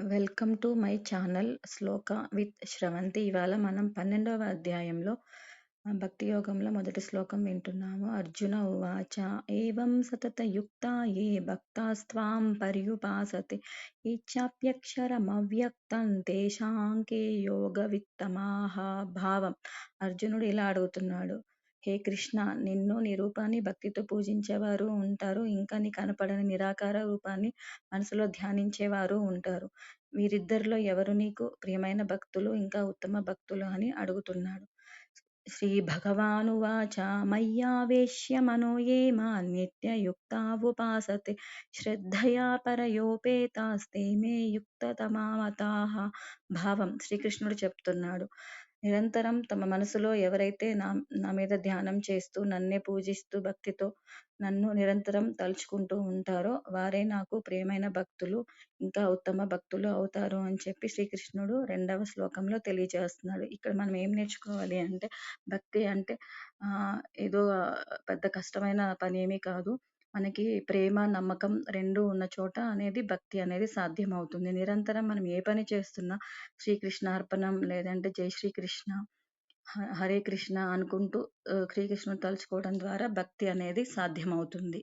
Welcome to my channel Shloka with Sravanthi. ఇవాళ మనం 12వ అధ్యాయంలో భక్తి యోగంలో మొదటి శ్లోకం వింటున్నాము. అర్జున ఉవాచ ఏవం సతతయుక్తా ఏ భక్తాస్త్వాం పర్యుపాసతే ఇచ్చాప్యక్షరమవ్యక్తం తేషాంకే యోగవిత్తమాహ. భావం: అర్జునుడు ఇలా అడుగుతున్నాడు, హే కృష్ణ, నిన్ను నీ రూపాన్ని భక్తితో పూజించేవారు ఉంటారు, ఇంకా నీ కనపడని నిరాకార రూపాన్ని మనసులో ధ్యానించేవారు ఉంటారు. వీరిద్దరిలో ఎవరు నీకు ప్రియమైన భక్తులు, ఇంకా ఉత్తమ భక్తులు అని అడుగుతున్నాడు. శ్రీ భగవానువాచ మయ్యావేశ్య మనో ఏ మాం నిత్యయుక్తా ఉపాసతే శ్రద్ధయా పరయోపేతాస్తే మే యుక్తతమా మతాః. భావం: శ్రీకృష్ణుడు చెప్తున్నాడు, నిరంతరం తమ మనసులో ఎవరైతే నా నా మీద ధ్యానం చేస్తూ నన్నే పూజిస్తూ భక్తితో నన్ను నిరంతరం తలుచుకుంటూ ఉంటారో వారే నాకు ప్రియమైన భక్తులు, ఇంకా ఉత్తమ భక్తులు అవుతారు అని చెప్పి శ్రీకృష్ణుడు 2వ శ్లోకంలో తెలియజేస్తున్నాడు. ఇక్కడ మనం ఏం నేర్చుకోవాలి అంటే, భక్తి అంటే ఏదో పెద్ద కష్టమైన పని ఏమీ కాదు. మనకి ప్రేమ, నమ్మకం 2 ఉన్న చోట అనేది భక్తి అనేది సాధ్యమవుతుంది. నిరంతరం మనం ఏ పని చేస్తున్నా శ్రీకృష్ణార్పణం లేదంటే జై శ్రీకృష్ణ, హరే కృష్ణ అనుకుంటూ శ్రీకృష్ణుని తలుచుకోవడం ద్వారా భక్తి అనేది సాధ్యమవుతుంది.